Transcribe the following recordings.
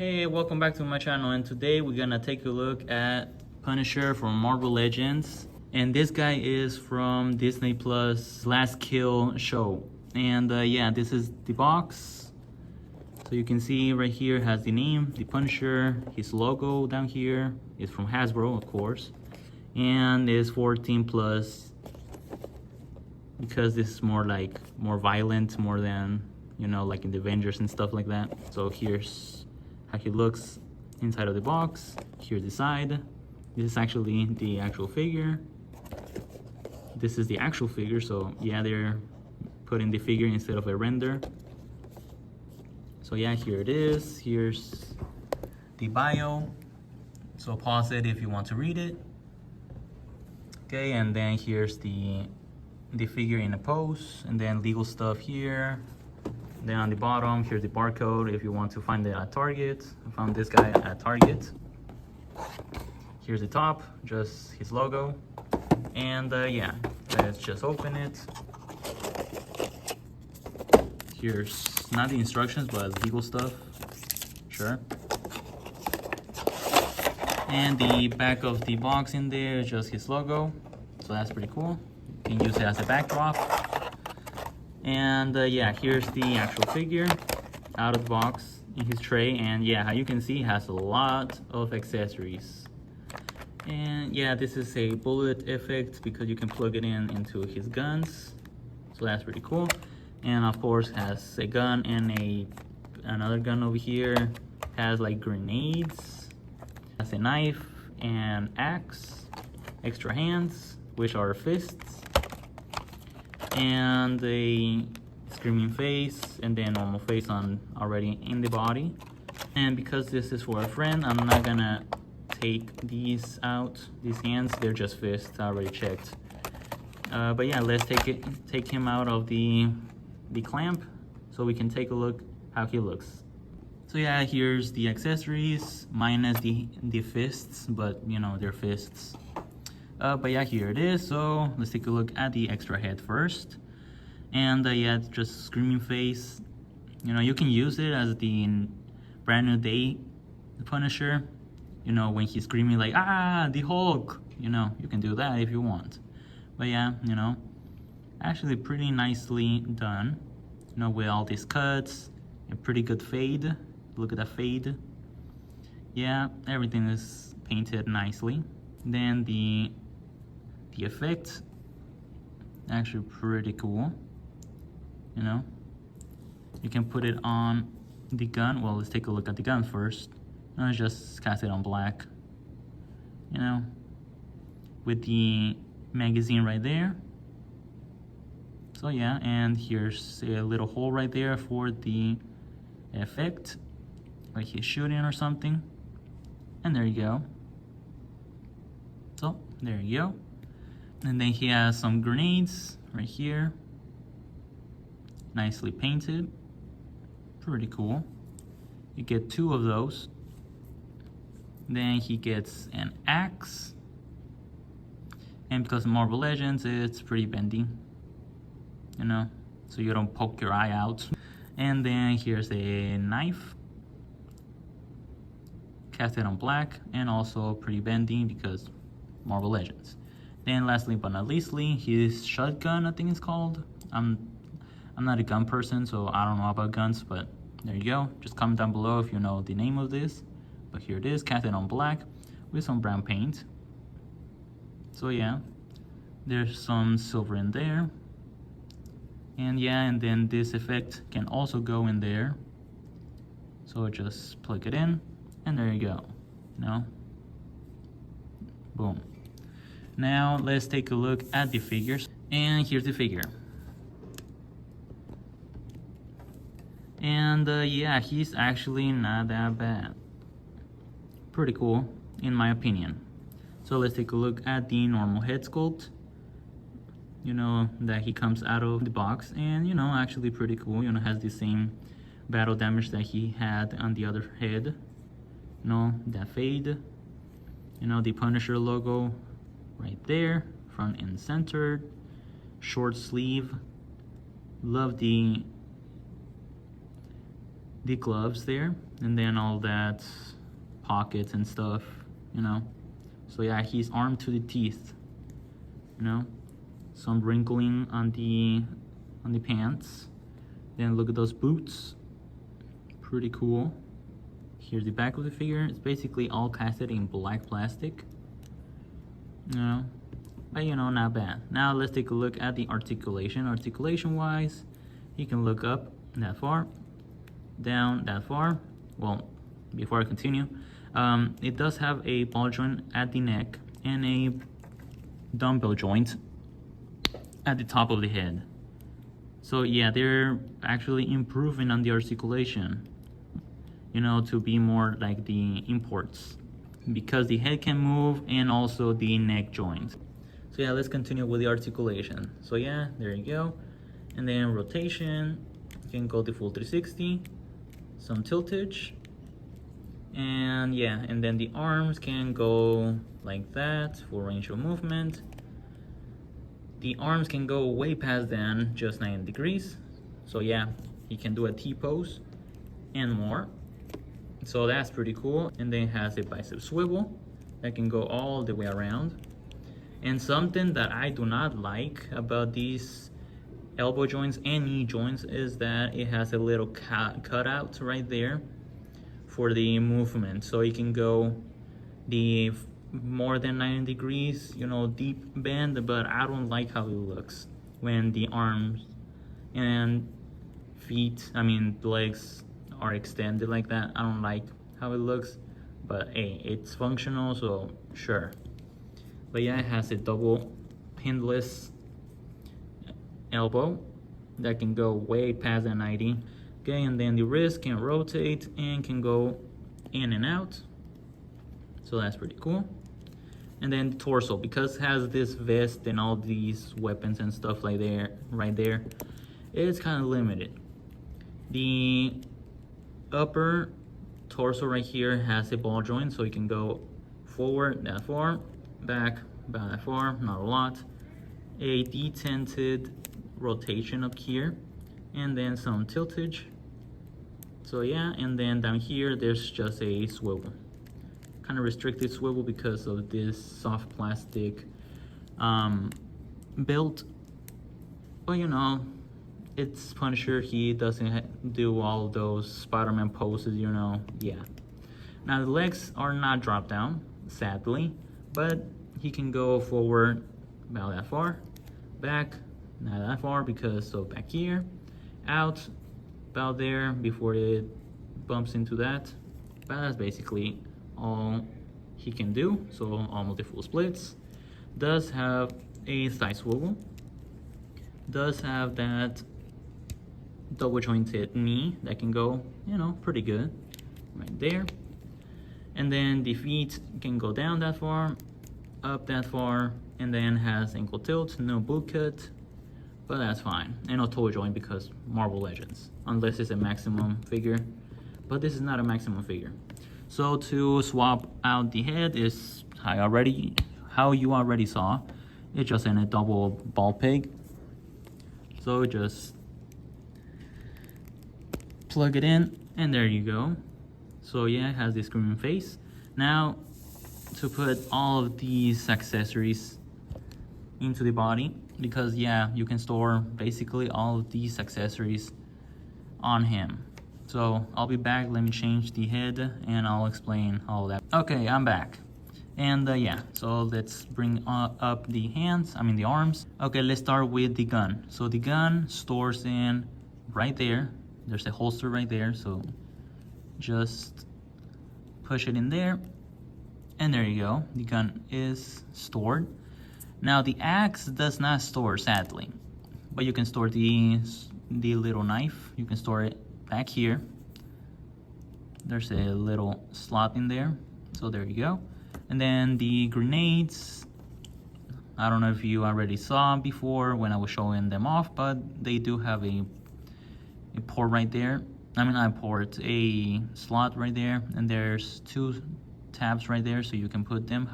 Hey, welcome back to my channel, and today we're gonna take a look at Punisher from Marvel Legends. And this guy is from Disney Plus Last Kill show. And yeah, this is the box. So you can see right here has the name, the Punisher, his logo down here is from Hasbro, of course. And it's 14 plus because this is more violent, more than, you know, like in the Avengers and stuff like that. So here's how he looks inside of the box. Here's the side. This is actually the actual figure. This is the actual figure, so yeah, they're putting the figure instead of a render. So yeah, here it is. Here's the bio. So pause it if you want to read it. Okay, and then here's the figure in a pose, and then legal stuff here. Then on the bottom, here's the barcode if you want to find it at Target. I found this guy at Target. Here's the top, just his logo. And yeah, let's just open it. Here's not the instructions, but legal stuff. Sure. And the back of the box in there is just his logo. So that's pretty cool. You can use it as a backdrop. And yeah, here's the actual figure out of the box in his tray. And yeah, how you can see, he has a lot of accessories. And yeah, this is a bullet effect because you can plug it into his guns. So that's pretty cool. And of course has a gun and another gun over here. Has like grenades. Has a knife and axe. Extra hands, which are fists. And a screaming face, and then normal face on already in the body. And because this is for a friend, I'm not gonna take these out, these hands, they're just fists, I already checked. But yeah, let's take him out of the clamp so we can take a look how he looks. So yeah, here's the accessories minus the fists, but you know, they're fists. But yeah, here it is. So let's take a look at the extra head first. And yeah, it's just screaming face. You know, you can use it as the Brand New Day Punisher. You know, when he's screaming like, ah, the Hulk. You know, you can do that if you want. But yeah, you know, actually pretty nicely done. You know, with all these cuts, a pretty good fade. Look at that fade. Yeah, everything is painted nicely. Then the effect, actually pretty cool. You know, you can put it on the gun. Well, let's take a look at the gun first. Let's just cast it on black, you know, with the magazine right there. So yeah, and here's a little hole right there for the effect, like he's shooting or something. And there you go. So there you go. And then he has some grenades right here, nicely painted, pretty cool. You get 2 of those. Then he gets an axe, and because of Marvel Legends, it's pretty bendy, you know, so you don't poke your eye out. And then here's a knife, cast it on black, and also pretty bendy because Marvel Legends. Then lastly but not leastly, his shotgun, I think it's called. I'm not a gun person, so I don't know about guns, but there you go. Just comment down below if you know the name of this. But here it is, cast it on black with some brown paint. So yeah, there's some silver in there. And yeah, and then this effect can also go in there. So just plug it in, and there you go. You know? Boom. Now let's take a look at the figures. And here's the figure. And yeah, he's actually not that bad. Pretty cool, in my opinion. So let's take a look at the normal head sculpt. You know, that he comes out of the box, and you know, actually pretty cool. You know, has the same battle damage that he had on the other head. You know, that fade. You know, the Punisher logo right there, front and center. Short sleeve. Love the, you know, the Punisher logo right there, front and center. Short sleeve. Love the, you know, the Punisher logo right there, front and center. Short sleeve. Love the, you know, the Punisher logo right there, front and center. Short sleeve. Love the, you know, the Punisher logo right there, front and center. Short sleeve. Love the, the gloves there, and then all that pockets and stuff, you know. So yeah, he's armed to the teeth, you know. Some wrinkling on the pants. Then look at those boots, pretty cool. Here's the back of the figure. It's basically all casted in black plastic, you know, but you know, not bad. Now let's take a look at the articulation. Articulation wise, you can look up that far, down that far. Well, before I continue, it does have a ball joint at the neck and a dumbbell joint at the top of the head. So yeah, they're actually improving on the articulation, you know, to be more like the imports, because the head can move and also the neck joint. So yeah, let's continue with the articulation. So yeah, there you go. And then rotation, you can go the full 360, some tiltage, and yeah, and then the arms can go like that for range of movement. The arms can go way past than just 90 degrees. So yeah, he can do a T-pose and more. So that's pretty cool. And then it has a bicep swivel that can go all the way around. And something that I do not like about these elbow joints and knee joints is that it has a little cutout right there for the movement. So you can go the more than 90 degrees, you know, deep bend, but I don't like how it looks when the arms and feet, I mean legs, are extended like that. I don't like how it looks, but hey, it's functional, so sure. But yeah, it has a double pinless elbow that can go way past the 90. Okay, and then the wrist can rotate and can go in and out, so that's pretty cool. And then the torso, because it has this vest and all these weapons and stuff like there, right there, it's kind of limited. The upper torso right here has a ball joint, so you can go forward that far, back about that far, not a lot. A detented rotation up here, and then some tiltage. So yeah, and then down here there's just a swivel, kind of restricted swivel because of this soft plastic built. But you know, it's Punisher, he doesn't do all those Spider-Man poses, you know. Yeah, now the legs are not drop down, sadly, but he can go forward about that far, back not that far because of back here, out about there before it bumps into that. But that's basically all he can do. So almost the full splits. Does have a thigh swivel, does have that double jointed knee that can go, you know, pretty good right there. And then the feet can go down that far, up that far, and then has ankle tilt, no boot cut, but that's fine. And no toe joint because Marvel Legends, unless it's a maximum figure, but this is not a maximum figure. So to swap out the head is how you already saw. It's just in a double ball peg. So just plug it in and there you go. So yeah, it has the screaming face. Now to put all of these accessories into the body, because yeah, you can store basically all of these accessories on him. So I'll be back, let me change the head and I'll explain all of that. Okay, I'm back. And yeah, so let's bring up the hands, the arms. Okay, let's start with the gun. So the gun stores in right there. There's a holster right there, so just push it in there. And there you go, the gun is stored. Now the axe does not store, sadly, but you can store the little knife. You can store it back here. There's a little slot in there, so there you go. And then the grenades, I don't know if you already saw before when I was showing them off, but they do have a port right there. A slot right there, and there's two tabs right there, so you can put them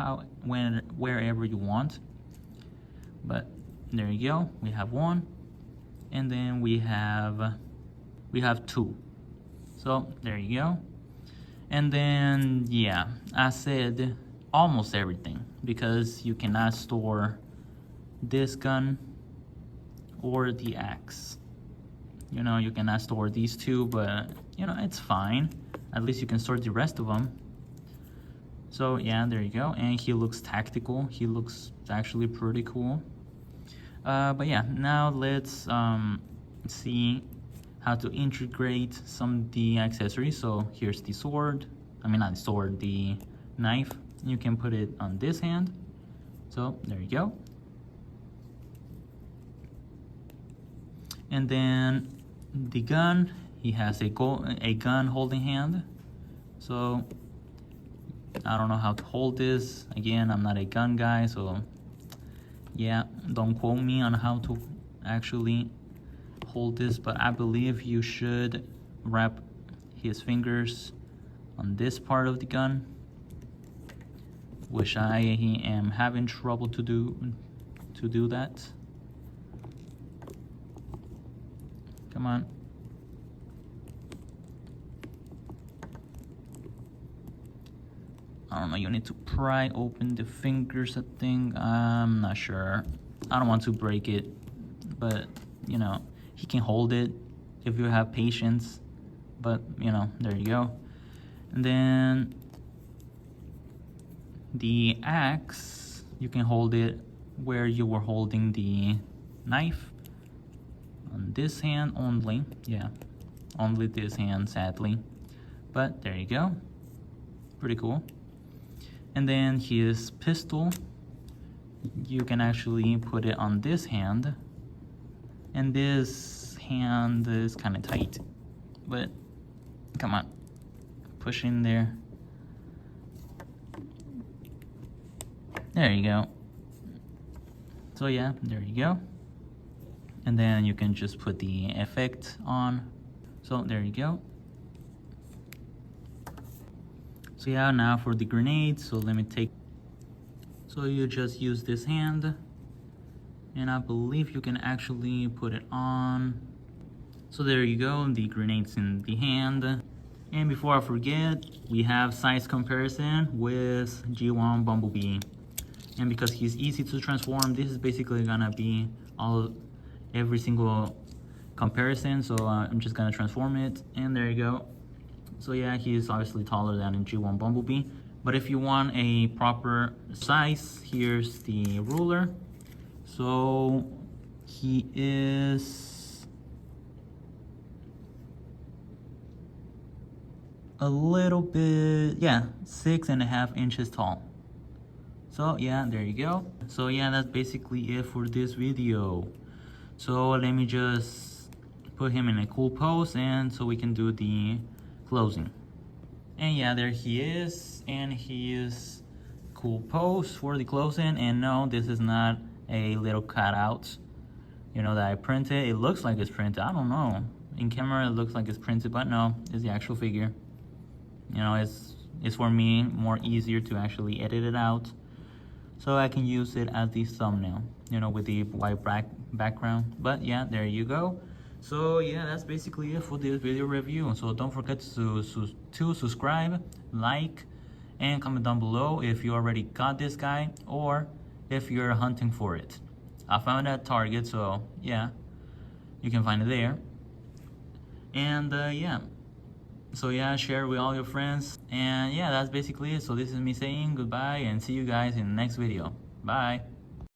wherever you want. But there you go, we have one, and then we have two. So there you go. And then yeah, I said almost everything, because you cannot store this gun or the axe. You know, you cannot store these two, but you know, it's fine. At least you can store the rest of them. So yeah, there you go. And he looks tactical. He looks actually pretty cool. But yeah, now let's see how to integrate some of the accessories. So here's the sword. I mean, not the sword, the knife. You can put it on this hand. So there you go. And then the gun, he has a gun holding hand. So I don't know how to hold this. Again, I'm not a gun guy, so yeah, don't quote me on how to actually hold this, but I believe you should wrap his fingers on this part of the gun, which I am having trouble to do that. Come on. I don't know, you need to pry open the fingers, I think. I'm not sure. I don't want to break it, but you know, he can hold it if you have patience. But you know, there you go. And then the axe, you can hold it where you were holding the knife, on this hand only. Yeah, only this hand, sadly, but there you go. Pretty cool. And then his pistol, you can actually put it on this hand, and this hand is kind of tight, but come on, push in there. There you go. So yeah, there you go. And then you can just put the effect on. So there you go. So yeah, now for the grenade. So let me take, so you just use this hand, and I believe you can actually put it on. So there you go, the grenade's in the hand. And before I forget, we have size comparison with G1 Bumblebee. And because he's easy to transform, this is basically gonna be every single comparison. So I'm just gonna transform it, and there you go. So yeah, he's obviously taller than in G1 Bumblebee. But if you want a proper size, here's the ruler. So he is a little bit, yeah, 6.5 inches tall. So yeah, there you go. So yeah, that's basically it for this video. So let me just put him in a cool pose, and so we can do the closing. And yeah, there he is, and he is cool pose for the closing. And no, this is not a little cutout, you know, that I printed. It looks like it's printed. I don't know, in camera it looks like it's printed, but no, it's the actual figure. You know, it's for me more easier to actually edit it out, so I can use it as the thumbnail, you know, with the white background. But yeah, there you go. So yeah, that's basically it for this video review. So don't forget to subscribe, like, and comment down below if you already got this guy or if you're hunting for it. I found it at Target, so yeah, you can find it there. And yeah, so yeah, share with all your friends. And yeah, that's basically it. So this is me saying goodbye, and see you guys in the next video. Bye.